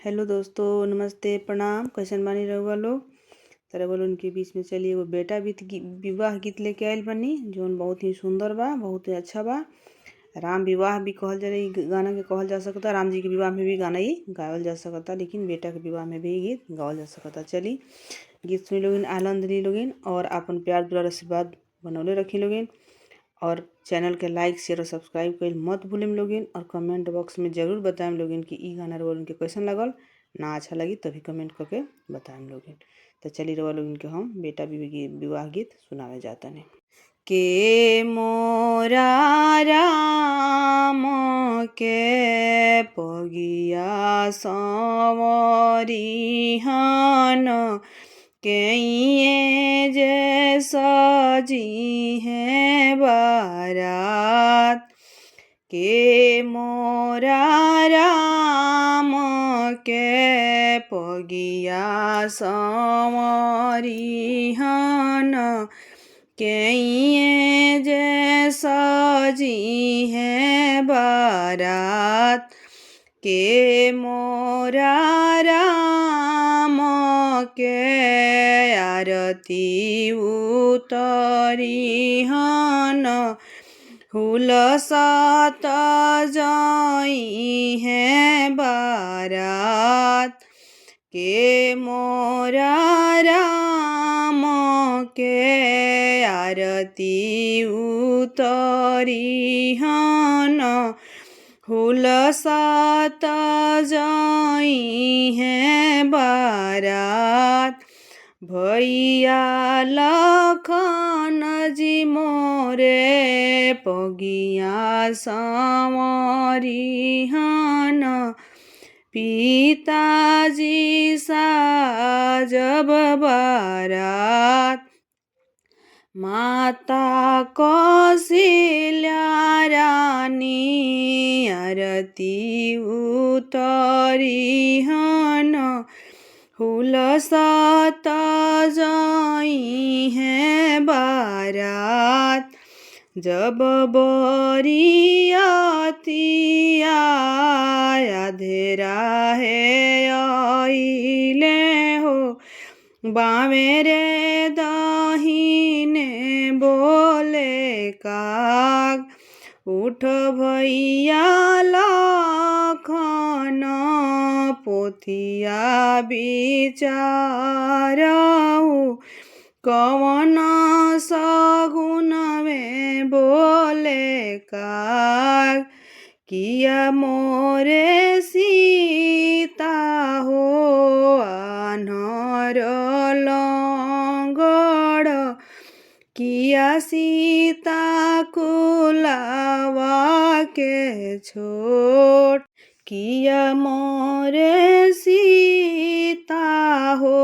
Hello दोस्तों, नमस्ते, प्रणाम। कैसन बानी रहुआ लोग? तो रहुआ लोगन के बीच में चलिए एगो बेटा विवाह गीत लेके आयल बनी, जौन बहुत ही सुंदर बा, बहुत ही अच्छा बा। राम विवाह भी कहल जाला, इ गाना के कहल जा सकता। राम जी के विवाह में भी गाना ही गावल जा सकता, लेकिन बेटा के विवाह में भी गीत गावल जा सकता। चली गीत सुनी लोगिन, आनंद ली लोगिन और अपन प्यार दुलार आशीर्वाद बनौले रखी लोगिन। और चैनल के लाइक शेयर और सब्सक्राइब कइल मत भूलिम लोगिन। और कमेंट बॉक्स में ज़रूर बताएम लोगिन कि ई गाना रउआ लोगन के कैसन लगल। ना अच्छा लगी तभी कमेंट करके बताएम लोगिन। तो चली रउआ लोगन के हम बेटा विवाह गीत सुनावे जातनी। के मोरा राम के पगिया संवरिहन के ये जे सजी है बारात। के मोरा राम के पगिया संवरिहन के ये जे सजी है बारात। के मोरा राम के आरती उतरिहन हुलसत जाई है बारात। के मोरा राम के आरती उतरिहन हुलसत जाई है बारात। भैया लखन जी मोरे पगिया संवरिहन पिताजी साजब बारात। माता कौशल्या रानी आरती उतरिहन हुलसत जाई है बारात। जब बरियातिया अधेरा है आइले हो बामे रे दाहिने बोले काग। उठ भैया लखन पोथिया बिचारऊ कवन सगुन में बोले काग। किया मोरे सीता हो आन्हर लंगड़। किया सीता कुलावा के छोट। किया मोरे सीता हो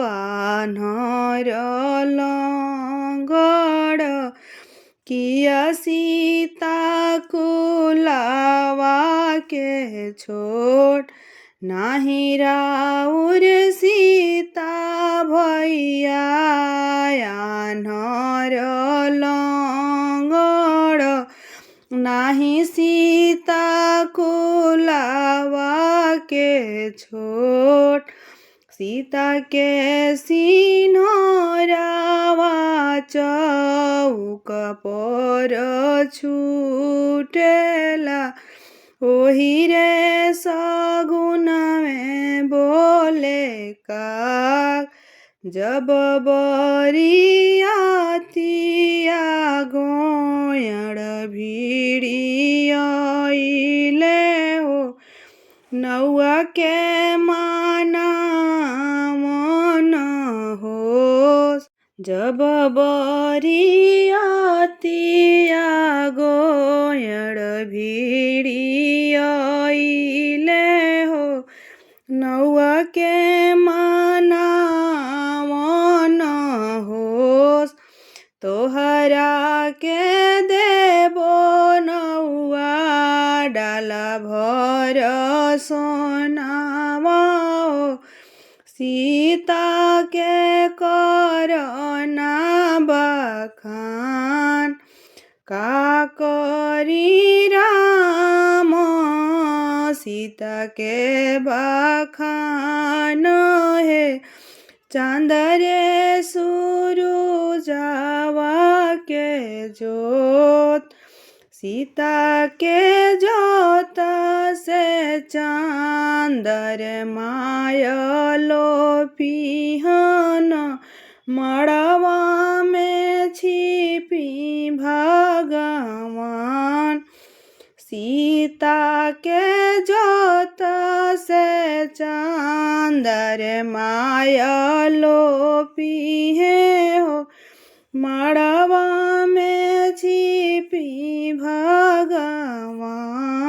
आन्हर लंगड़। किया सीता कुलावा के छोट। नाही राउर सीता भैया आन्हर लंगड़। नाही सीता कुलावा के छोट। सीता के सिन्होरावा चौक पर छूटेला ओही रे सगुन में बोले काग। जब बरियातिया गोयड़ भिड़ी आइले हो नौआ के माना मन होस। जब बरियातिया गोयड़ भिड़ी आइले हो नौआ के माना मन होस। तोहरा के देबो नौआ डाला भर सोनावा। सीता के करना बखान का करी राम सीता के बखान हे। चाँद रे सूरुजावा के जोत, सीता के जोत से चाँद रे मायलो पिहन, मड़वा में छिपी भगवान। सीता के जोत से चाँद रे मायलो पिहे हो, मड़वा में छिपी भगवान।